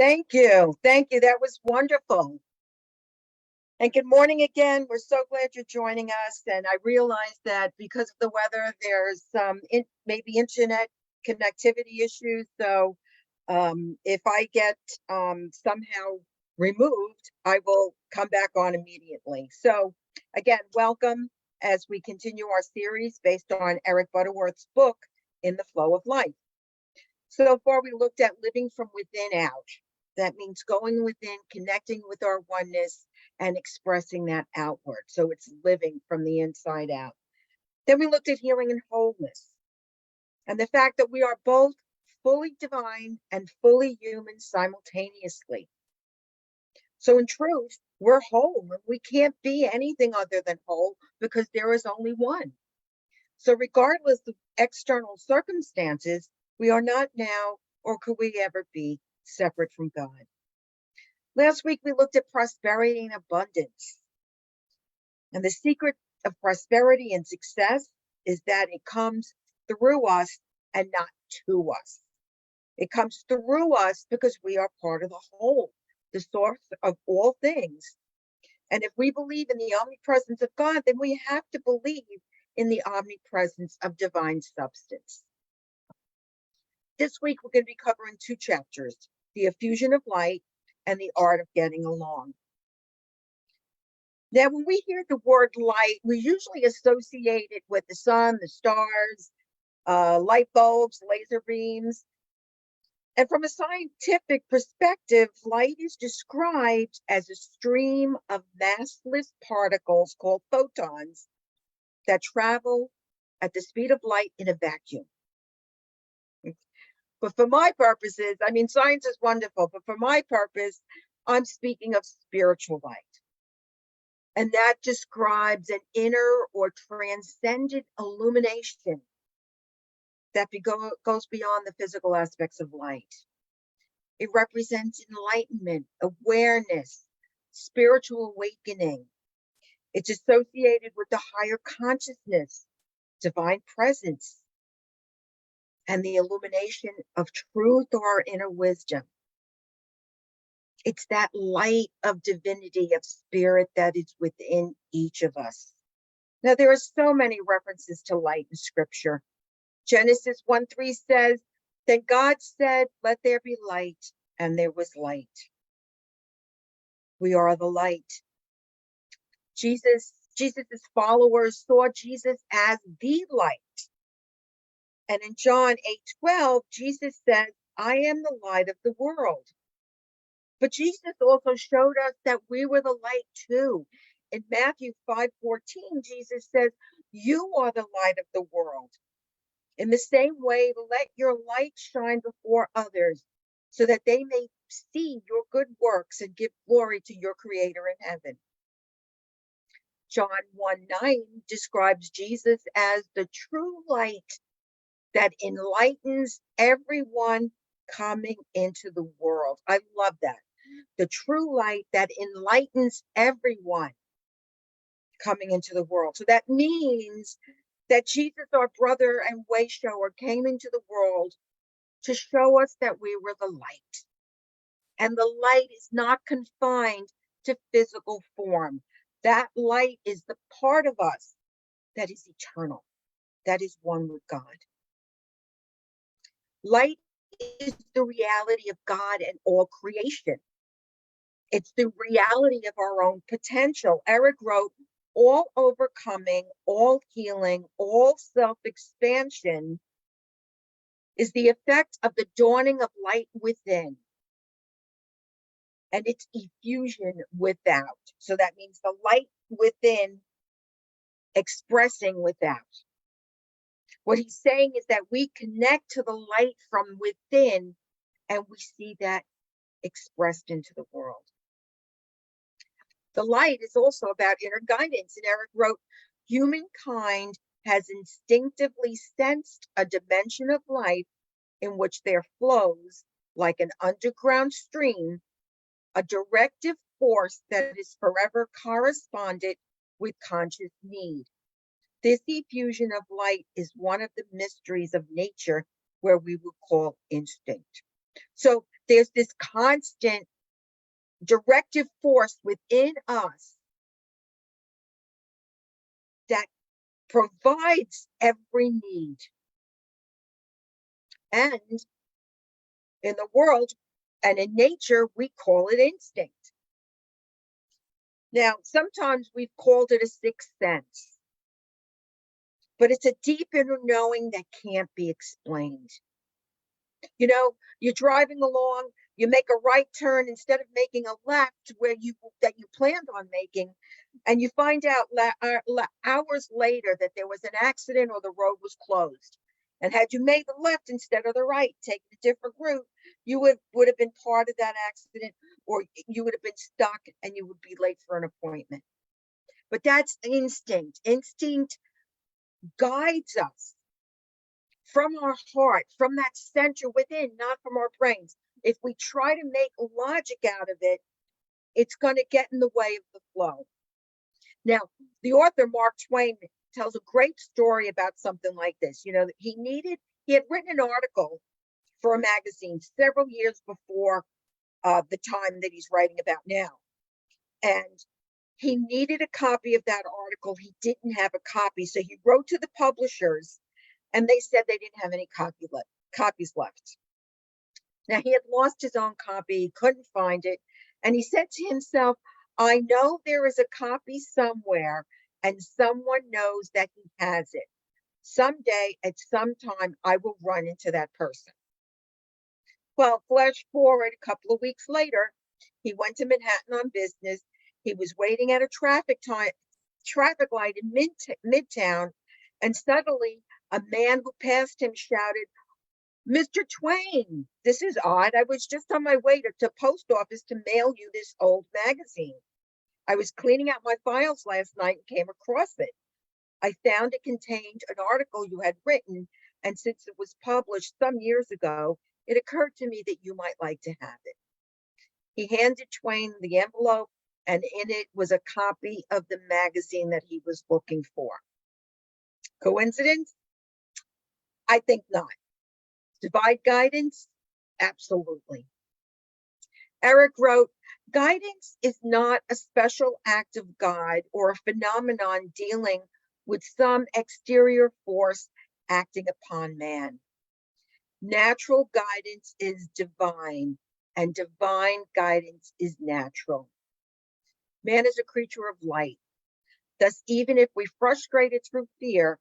Thank you. Thank you. That was wonderful. And good morning again. We're so glad you're joining us. And I realize that because of the weather, there's some maybe internet connectivity issues. So if I get somehow removed, I will come back on immediately. So again, welcome as we continue our series based on Eric Butterworth's book, In the Flow of Life. So far, we looked at living from within out. That means going within, connecting with our oneness, and expressing that outward. So it's living from the inside out. Then we looked at healing and wholeness, and the fact that we are both fully divine and fully human simultaneously. So in truth, we're whole, and we can't be anything other than whole because there is only one. So regardless of external circumstances, we are not now, or could we ever be, separate from God. Last week, we looked at prosperity and abundance. And the secret of prosperity and success is that it comes through us and not to us. It comes through us because we are part of the whole, the source of all things. And if we believe in the omnipresence of God, then we have to believe in the omnipresence of divine substance. This week, we're going to be covering two chapters, the effusion of light and the art of getting along. Now, when we hear the word light, we usually associate it with the sun, the stars, light bulbs, laser beams. And from a scientific perspective, light is described as a stream of massless particles called photons that travel at the speed of light in a vacuum. But for my purposes, I mean, science is wonderful, but for my purpose, I'm speaking of spiritual light. And that describes an inner or transcendent illumination that goes beyond the physical aspects of light. It represents enlightenment, awareness, spiritual awakening. It's associated with the higher consciousness, divine presence, and the illumination of truth or inner wisdom. It's that light of divinity, of spirit that is within each of us. Now, there are so many references to light in scripture. Genesis 1:3 says, "Then God said, let there be light, and there was light." We are the light. Jesus' followers saw Jesus as the light. And in John 8:12, Jesus said, "I am the light of the world." But Jesus also showed us that we were the light too. In Matthew 5:14, Jesus says, "You are the light of the world. In the same way, let your light shine before others so that they may see your good works and give glory to your Creator in heaven." John 1:9 describes Jesus as the true light that enlightens everyone coming into the world. I love that. The true light that enlightens everyone coming into the world. So that means that Jesus, our brother and way shower, came into the world to show us that we were the light. And the light is not confined to physical form. That light is the part of us that is eternal, that is one with God. Light is the reality of God and all creation. It's the reality of our own potential. Eric wrote, "All overcoming, all healing, all self-expansion is the effect of the dawning of light within and its effusion without." So that means the light within expressing without. What he's saying is that we connect to the light from within and we see that expressed into the world. The light is also about inner guidance. And Eric wrote, "Humankind has instinctively sensed a dimension of life in which there flows, like an underground stream, a directive force that is forever corresponded with conscious need. This effusion of light is one of the mysteries of nature where we would call instinct." So there's this constant directive force within us that provides every need. And in the world and in nature, we call it instinct. Now, sometimes we've called it a sixth sense, but it's a deep inner knowing that can't be explained. You know, you're driving along, you make a right turn instead of making a left where you planned on making, and you find out hours later that there was an accident or the road was closed. And had you made the left instead of the right, taken a different route, you would have been part of that accident, or you would have been stuck and you would be late for an appointment. But that's instinct. Instinct guides us from our heart, from that center within, not from our brains. If we try to make logic out of it, it's going to get in the way of the flow. Now, the author Mark Twain tells a great story about something like this. You know, he had written an article for a magazine several years before the time that he's writing about now. And he needed a copy of that article. He didn't have a copy. So he wrote to the publishers, and they said they didn't have any copies left. Now, he had lost his own copy. He couldn't find it. And he said to himself, I know there is a copy somewhere, and someone knows that he has it. Someday, at some time, I will run into that person. Well, flash forward a couple of weeks later, he went to Manhattan on business. He was waiting at a traffic light in Midtown, and suddenly a man who passed him shouted, Mr. Twain, this is odd. I was just on my way to post office to mail you this old magazine. I was cleaning out my files last night and came across it. I found it contained an article you had written, and since it was published some years ago, it occurred to me that you might like to have it. He handed Twain the envelope, and in it was a copy of the magazine that he was looking for. Coincidence? I think not. Divine guidance? Absolutely. Eric wrote, guidance is not a special act of God or a phenomenon dealing with some exterior force acting upon man. Natural guidance is divine, and divine guidance is natural. Man is a creature of light. Thus, even if we frustrate it through fear,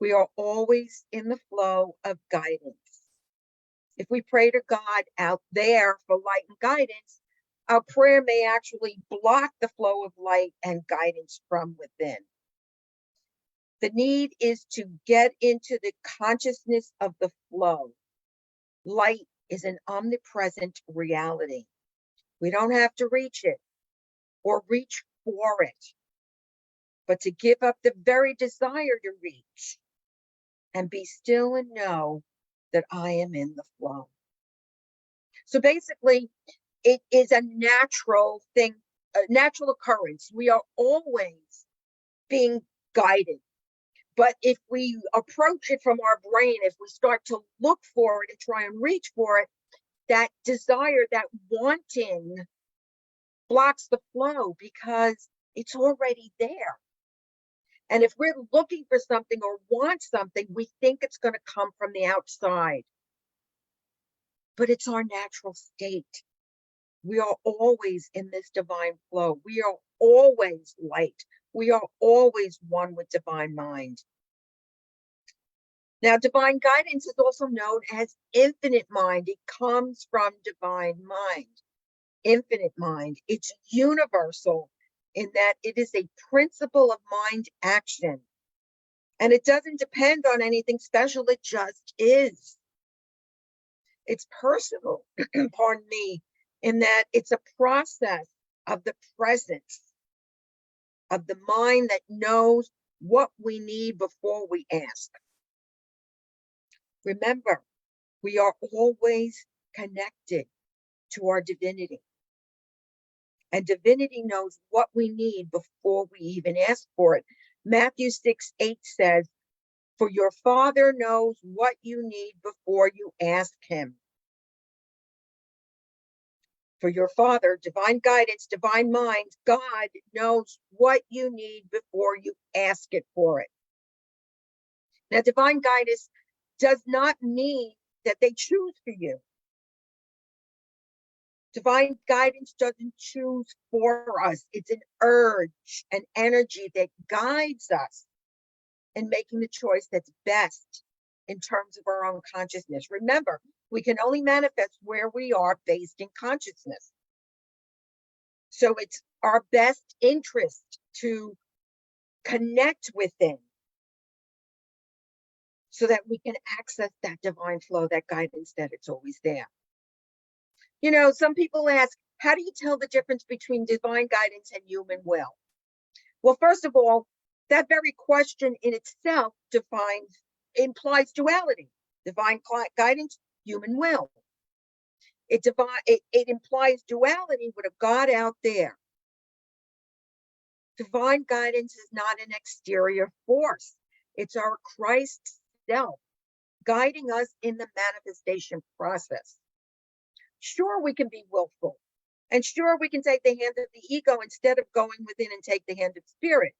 we are always in the flow of guidance. If we pray to God out there for light and guidance, our prayer may actually block the flow of light and guidance from within. The need is to get into the consciousness of the flow. Light is an omnipresent reality. We don't have to reach it or reach for it, but to give up the very desire to reach and be still and know that I am in the flow. So basically, it is a natural thing, a natural occurrence. We are always being guided. But if we approach it from our brain, if we start to look for it and try and reach for it, that desire, that wanting blocks the flow because it's already there. And if we're looking for something or want something, we think it's going to come from the outside. But it's our natural state. We are always in this divine flow. We are always light. We are always one with divine mind. Now, divine guidance is also known as infinite mind. It comes from divine mind. Infinite mind. It's universal in that it is a principle of mind action. And it doesn't depend on anything special. It just is. It's personal, pardon me, in that it's a process of the presence of the mind that knows what we need before we ask. Remember, we are always connected to our divinity. And divinity knows what we need before we even ask for it. Matthew 6:8 says, for your Father knows what you need before you ask him. for your Father, divine guidance, divine mind. God knows what you need before you ask it for it. Now, divine guidance does not mean that they choose for you. Divine guidance doesn't choose for us. It's an urge, an energy that guides us in making the choice that's best in terms of our own consciousness. Remember, we can only manifest where we are based in consciousness. So it's our best interest to connect within so that we can access that divine flow, that guidance, that it's always there. You know, some people ask, how do you tell the difference between divine guidance and human will? Well, first of all, that very question in itself implies duality. Divine guidance, human will. It implies duality with a God out there. Divine guidance is not an exterior force. It's our Christ self guiding us in the manifestation process. Sure, we can be willful. And sure, we can take the hand of the ego instead of going within and take the hand of spirit.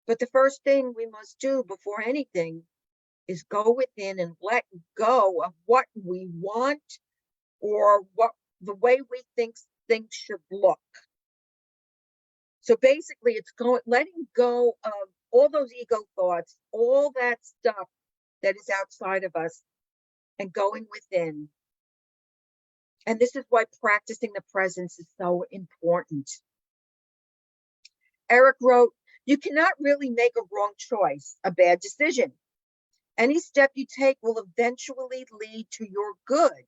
But the first thing we must do before anything is go within and let go of what we want or what the way we think things should look. So basically, it's letting go of all those ego thoughts, all that stuff that is outside of us, and going within. And this is why practicing the presence is so important. Eric wrote, you cannot really make a wrong choice, a bad decision. Any step you take will eventually lead to your good,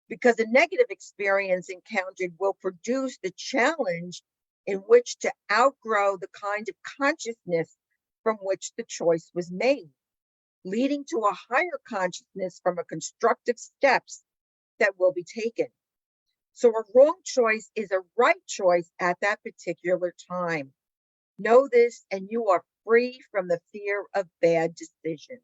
because a negative experience encountered will produce the challenge in which to outgrow the kind of consciousness from which the choice was made, leading to a higher consciousness from a constructive steps that will be taken. So a wrong choice is a right choice at that particular time. Know this, and you are free from the fear of bad decisions.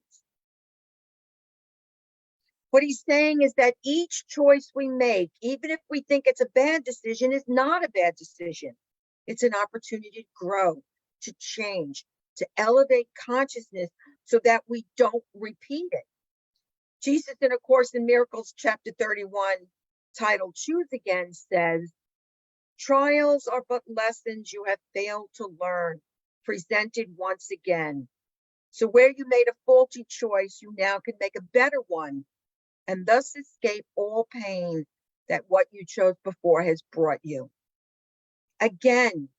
What he's saying is that each choice we make, even if we think it's a bad decision, is not a bad decision. It's an opportunity to grow, to change, to elevate consciousness so that we don't repeat it. Jesus, in A Course in Miracles, chapter 31, titled Choose Again, says, trials are but lessons you have failed to learn, presented once again. So where you made a faulty choice, you now can make a better one, and thus escape all pain that what you chose before has brought you. Again,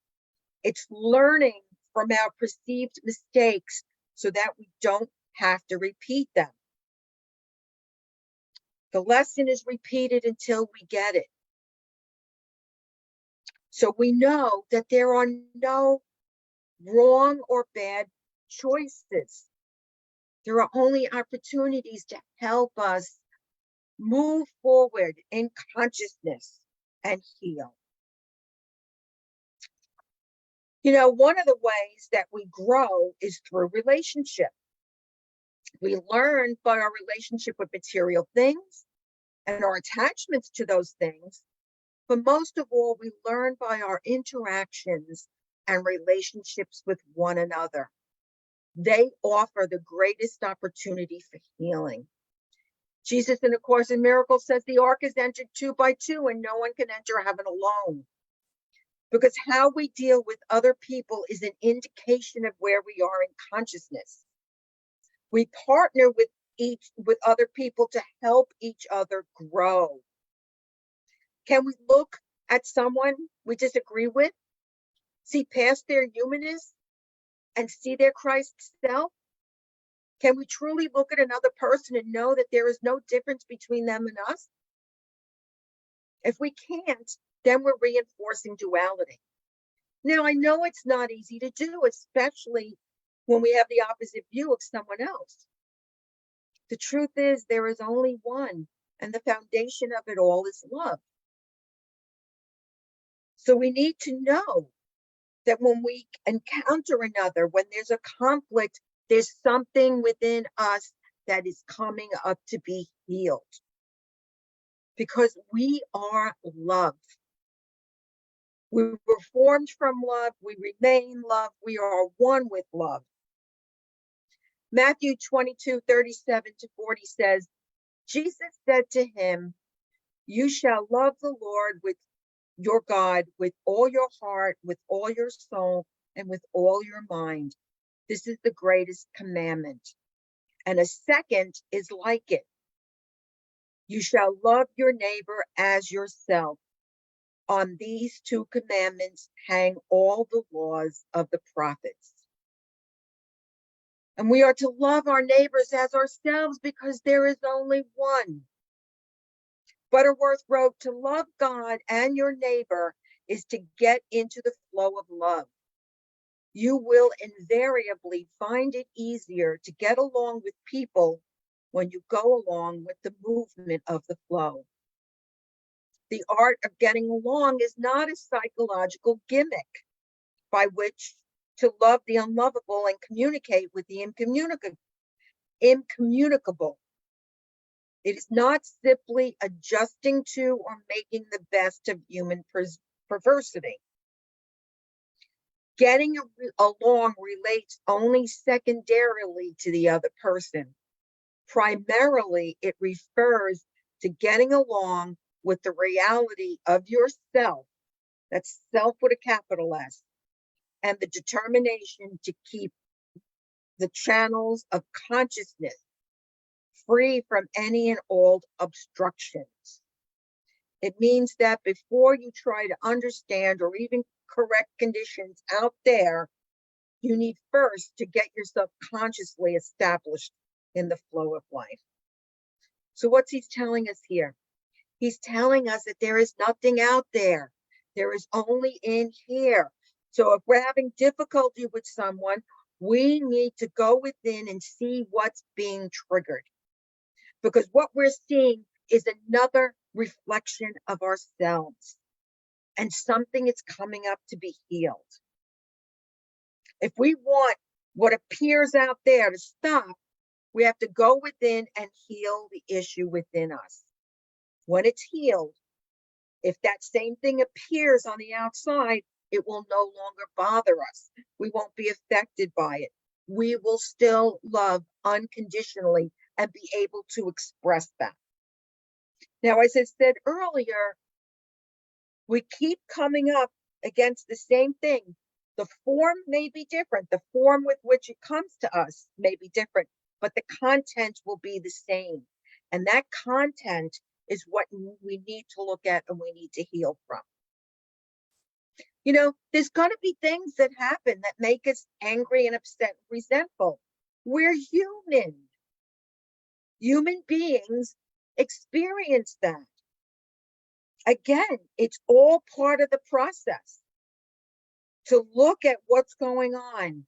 it's learning from our perceived mistakes so that we don't have to repeat them. The lesson is repeated until we get it. So we know that there are no wrong or bad choices. There are only opportunities to help us move forward in consciousness and heal. You know, one of the ways that we grow is through relationship. We learn by our relationship with material things and our attachments to those things. But most of all, we learn by our interactions and relationships with one another. They offer the greatest opportunity for healing. Jesus, in A Course in Miracles, says the ark is entered 2 by 2 and no one can enter heaven alone. Because how we deal with other people is an indication of where we are in consciousness. We partner with other people to help each other grow. Can we look at someone we disagree with, see past their humanness, and see their Christ self? Can we truly look at another person and know that there is no difference between them and us? If we can't, then we're reinforcing duality. Now, I know it's not easy to do, especially when we have the opposite view of someone else. The truth is, there is only one, and the foundation of it all is love. So we need to know that when we encounter another, when there's a conflict, there's something within us that is coming up to be healed. because we are love. We were formed from love. We remain love. We are one with love. Matthew 22:37-40 says, Jesus said to him, you shall love the Lord with your God with all your heart, with all your soul, and with all your mind. This is the greatest commandment. And a second is like it. You shall love your neighbor as yourself. On these two commandments hang all the laws of the prophets. And we are to love our neighbors as ourselves because there is only one. Butterworth wrote, to love God and your neighbor is to get into the flow of love. You will invariably find it easier to get along with people when you go along with the movement of the flow. The art of getting along is not a psychological gimmick by which to love the unlovable and communicate with the incommunicable. It is not simply adjusting to or making the best of human perversity. Getting along relates only secondarily to the other person. Primarily, it refers to getting along with the reality of yourself, that's self with a capital S, and the determination to keep the channels of consciousness free from any and all obstructions. It means that before you try to understand or even correct conditions out there, you need first to get yourself consciously established in the flow of life. So what's he telling us here? He's telling us that there is nothing out there. There is only in here. So if we're having difficulty with someone, we need to go within and see what's being triggered. Because what we're seeing is another reflection of ourselves. And something is coming up to be healed. If we want what appears out there to stop, we have to go within and heal the issue within us. When it's healed, if that same thing appears on the outside, it will no longer bother us. We won't be affected by it. We will still love unconditionally and be able to express that. Now, as I said earlier, we keep coming up against the same thing. The form may be different. The form with which it comes to us may be different, but the content will be the same. And that content is what we need to look at and we need to heal from. You know, there's going to be things that happen that make us angry and upset, resentful. We're human. Human beings experience that. Again, it's all part of the process to look at what's going on,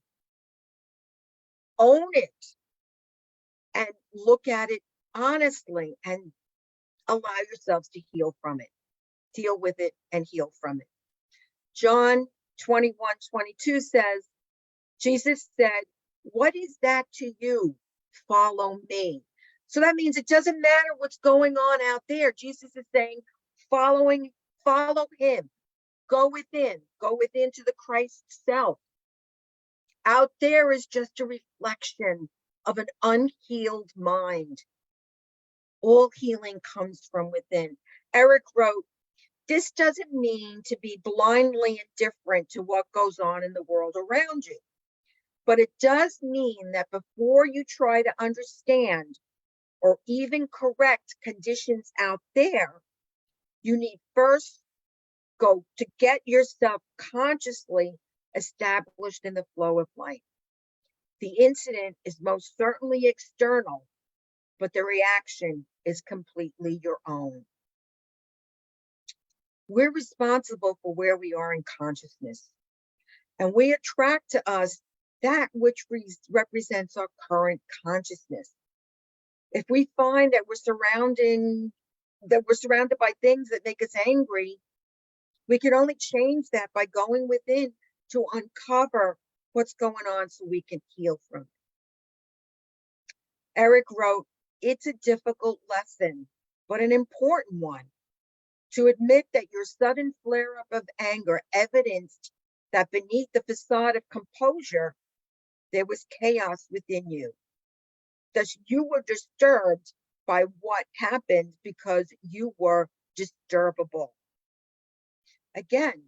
own it, and look at it honestly and allow yourselves to heal from it, deal with it and heal from it. John 21:22 says, Jesus said, what is that to you? Follow me. So that means it doesn't matter what's going on out there. Jesus is saying, follow him. Go within to the Christ self. Out there is just a reflection of an unhealed mind. All healing comes from within. Eric wrote, this doesn't mean to be blindly indifferent to what goes on in the world around you, but it does mean that before you try to understand or even correct conditions out there, you need first go to get yourself consciously established in the flow of life. The incident is most certainly external, but the reaction is completely your own. We're responsible for where we are in consciousness, and we attract to us that which represents our current consciousness. If we find that we're surrounded by things that make us angry, we can only change that by going within to uncover what's going on so we can heal from it. Eric wrote, it's a difficult lesson but an important one. To admit that your sudden flare-up of anger evidenced that beneath the facade of composure, there was chaos within you. Thus, you were disturbed by what happened because you were disturbable. Again,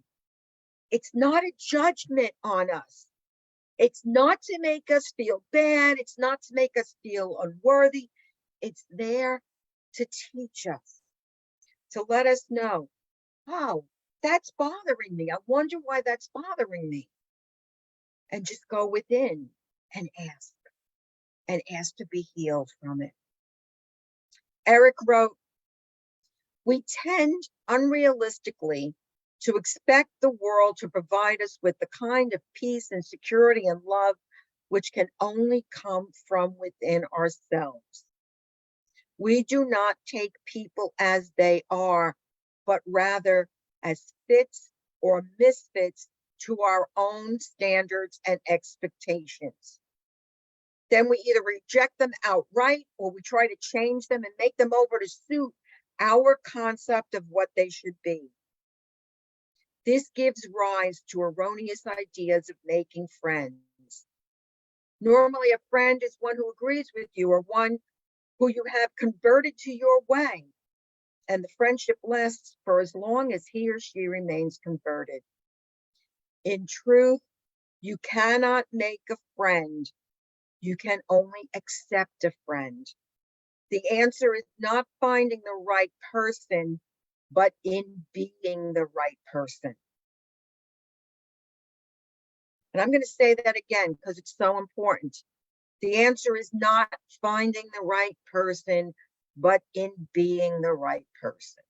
it's not a judgment on us. It's not to make us feel bad. It's not to make us feel unworthy. It's there to teach us, to let us know, oh, that's bothering me. I wonder why that's bothering me. And just go within and ask to be healed from it. Eric wrote, we tend unrealistically to expect the world to provide us with the kind of peace and security and love which can only come from within ourselves. We do not take people as they are, but rather as fits or misfits to our own standards and expectations. Then we either reject them outright or we try to change them and make them over to suit our concept of what they should be. This gives rise to erroneous ideas of making friends. Normally, a friend is one who agrees with you or one who you have converted to your way, and the friendship lasts for as long as he or she remains converted. In truth, you cannot make a friend. You can only accept a friend. The answer is not finding the right person, but in being the right person. And I'm going to say that again because it's so important. The answer is not finding the right person, but in being the right person.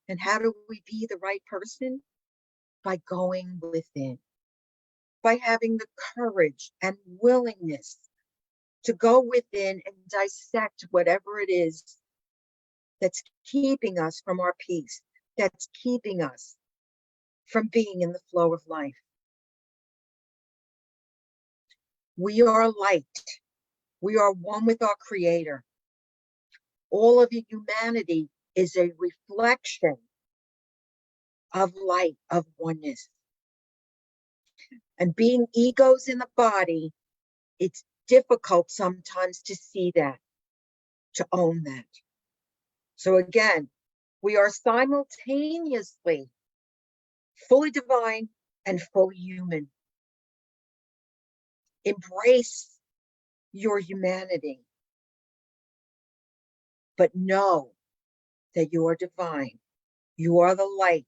And how do we be the right person? By going within, by having the courage and willingness to go within and dissect whatever it is that's keeping us from our peace, that's keeping us from being in the flow of life. We are light. We are one with our Creator. All of humanity is a reflection of light, of oneness. And being egos in the body, it's difficult sometimes to see that, to own that. So again, we are simultaneously fully divine and fully human. Embrace your humanity, but know that you are divine. You are the light,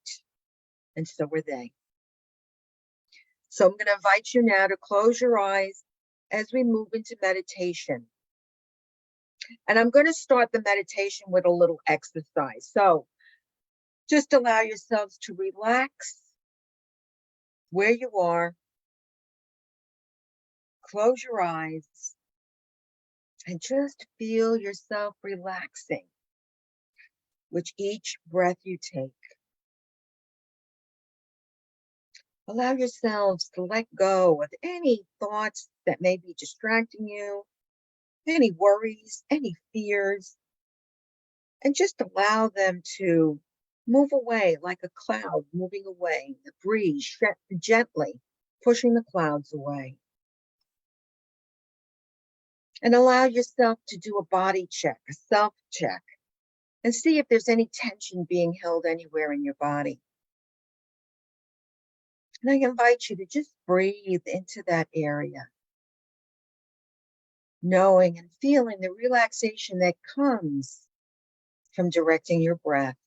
and so are they. So I'm going to invite you now to close your eyes as we move into meditation. And I'm going to start the meditation with a little exercise. So just allow yourselves to relax where you are. Close your eyes and just feel yourself relaxing with each breath you take. Allow yourselves to let go of any thoughts that may be distracting you, any worries, any fears, and just allow them to move away like a cloud moving away, the breeze gently pushing the clouds away. And allow yourself to do a body check, a self-check, and see if there's any tension being held anywhere in your body. And I invite you to just breathe into that area, knowing and feeling the relaxation that comes from directing your breath,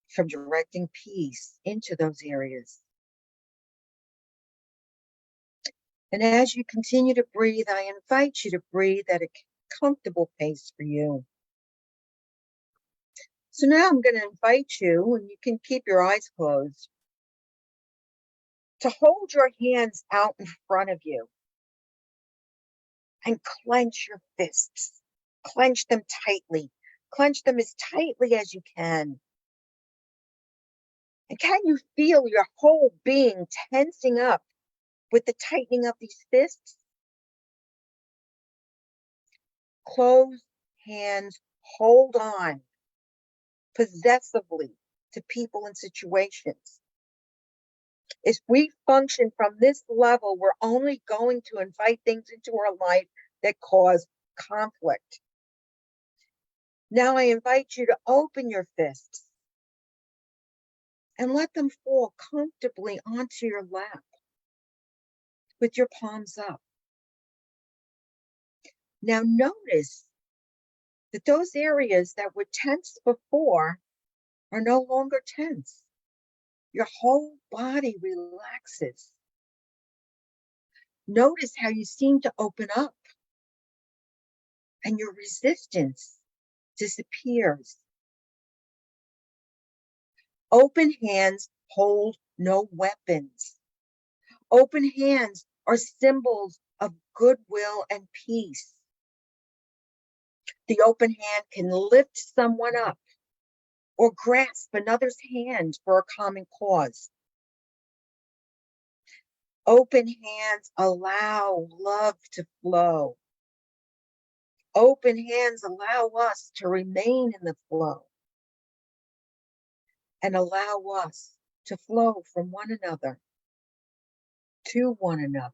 from directing peace into those areas. And as you continue to breathe, I invite you to breathe at a comfortable pace for you. So now I'm going to invite you, and you can keep your eyes closed, to hold your hands out in front of you and clench your fists. Clench them tightly. Clench them as tightly as you can. And can you feel your whole being tensing up with the tightening of these fists? Close hands hold on possessively to people and situations. If we function from this level, we're only going to invite things into our life that cause conflict. Now I invite you to open your fists and let them fall comfortably onto your lap with your palms up. Now notice that those areas that were tense before are no longer tense. Your whole body relaxes. Notice how you seem to open up and your resistance disappears. Open hands hold no weapons. Open hands are symbols of goodwill and peace. The open hand can lift someone up or grasp another's hand for a common cause. Open hands allow love to flow. Open hands allow us to remain in the flow and allow us to flow from one another to one another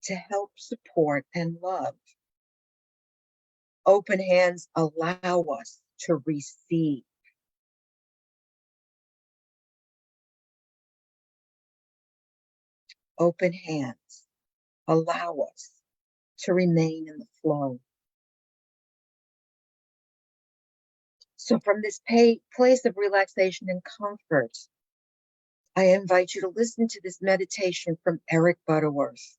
to help support and love. Open hands allow us to receive. Open hands allow us to remain in the flow. So from this place of relaxation and comfort, I invite you to listen to this meditation from Eric Butterworth.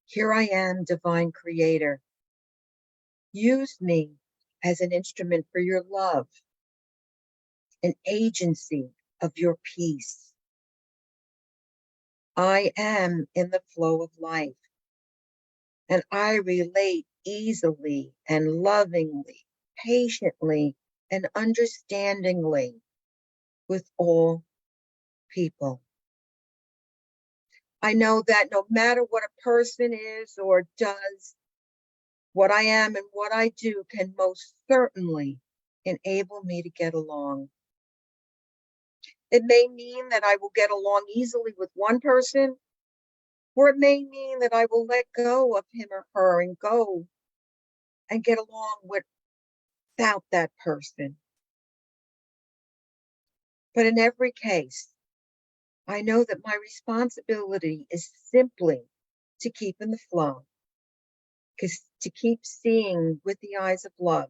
Here I am, divine creator. Use me as an instrument for your love, an agency of your peace. I am in the flow of life, and I relate easily and lovingly, patiently and understandingly with all people. I know that no matter what a person is or does, what I am and what I do can most certainly enable me to get along. It may mean that I will get along easily with one person, or it may mean that I will let go of him or her and go and get along without that person. But in every case, I know that my responsibility is simply to keep in the flow, to keep seeing with the eyes of love,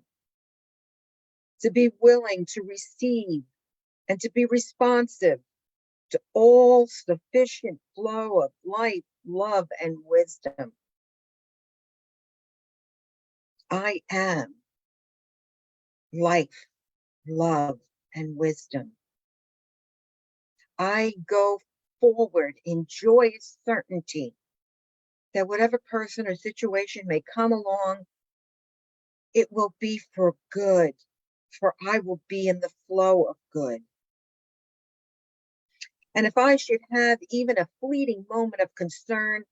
to be willing to receive and to be responsive to all sufficient flow of life, love, and wisdom. I am life, love, and wisdom. I go forward in joyous certainty that whatever person or situation may come along, it will be for good, for I will be in the flow of good. And if I should have even a fleeting moment of concern,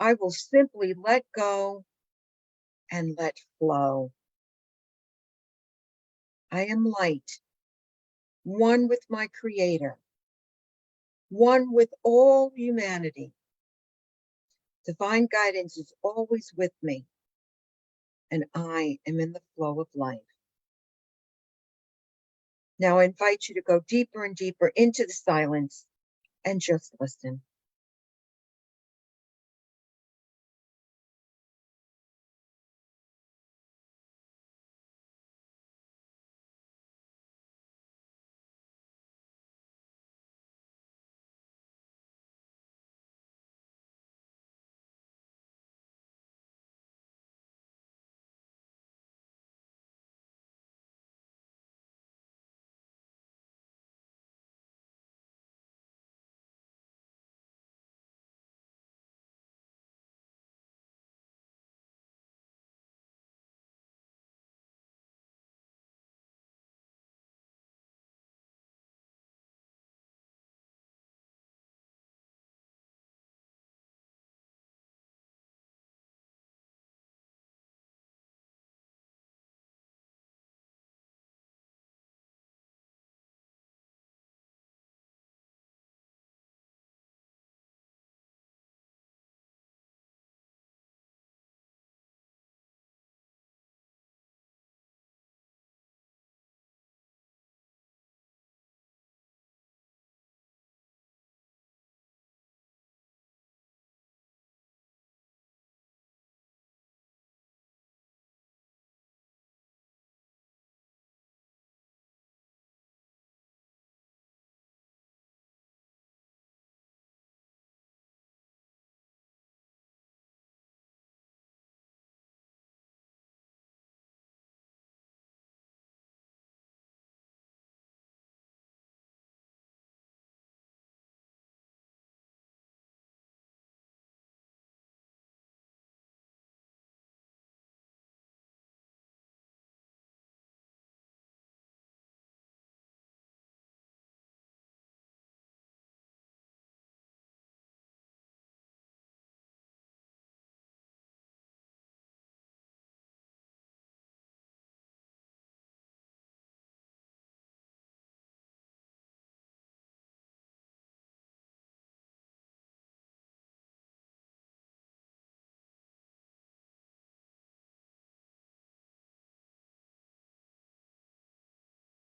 I will simply let go and let flow. I am light, one with my Creator, one with all humanity. Divine guidance is always with me, and I am in the flow of life. Now I invite you to go deeper and deeper into the silence and just listen.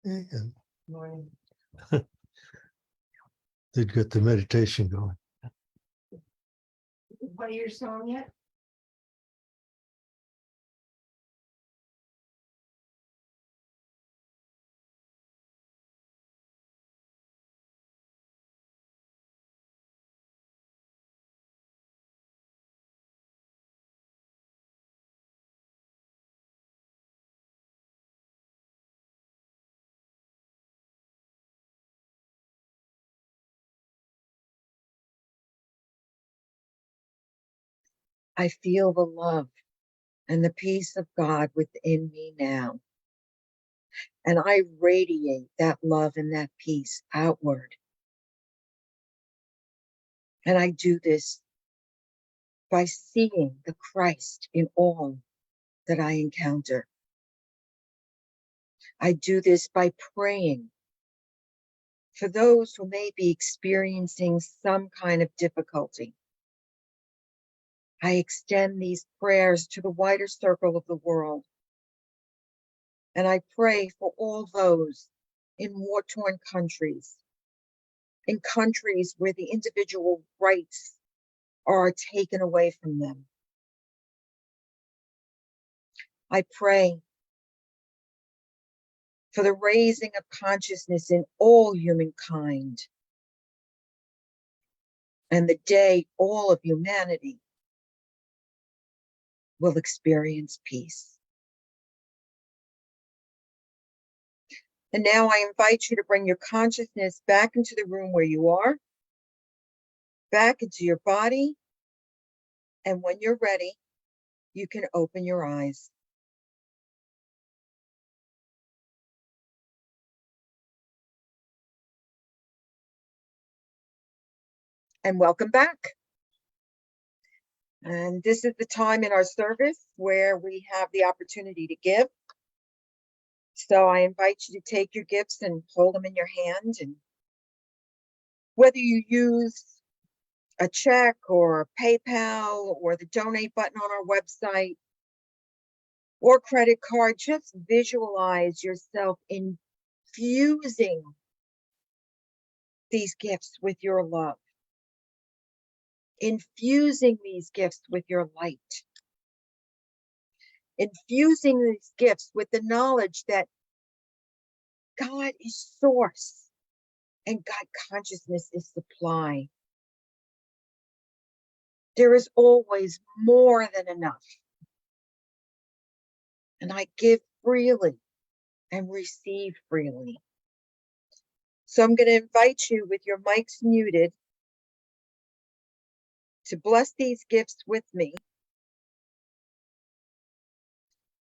And Morning. they'd get the meditation going. Play your song yet? I feel the love and the peace of God within me now. And I radiate that love and that peace outward. And I do this by seeing the Christ in all that I encounter. I do this by praying for those who may be experiencing some kind of difficulty. I extend these prayers to the wider circle of the world. And I pray for all those in war-torn countries, in countries where the individual rights are taken away from them. I pray for the raising of consciousness in all humankind, and the day all of humanity will experience peace. And now I invite you to bring your consciousness back into the room where you are, back into your body, and when you're ready, you can open your eyes. And welcome back. And this is the time in our service where we have the opportunity to give. So I invite you to take your gifts and hold them in your hand. And whether you use a check or PayPal or the donate button on our website or credit card, just visualize yourself infusing these gifts with your love, infusing these gifts with your light, infusing these gifts with the knowledge that God is source and God consciousness is supply. There is always more than enough. And I give freely and receive freely. So I'm going to invite you with your mics muted to bless these gifts with me.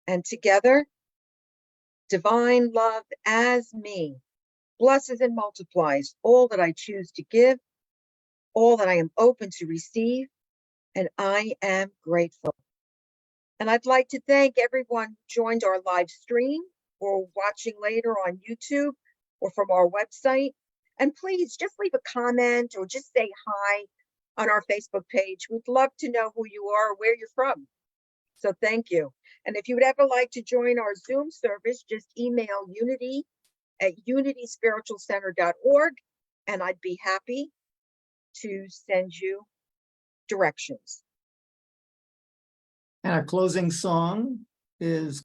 And together, divine love as me blesses and multiplies all that I choose to give, all that I am open to receive, and I am grateful. And I'd like to thank everyone who joined our live stream or watching later on YouTube or from our website. And please just leave a comment or just say hi on our Facebook page. We'd love to know who you are or where you're from. So thank you. And if you would ever like to join our Zoom service, just email unity@unityspiritualcenter.org, and I'd be happy to send you directions. And our closing song is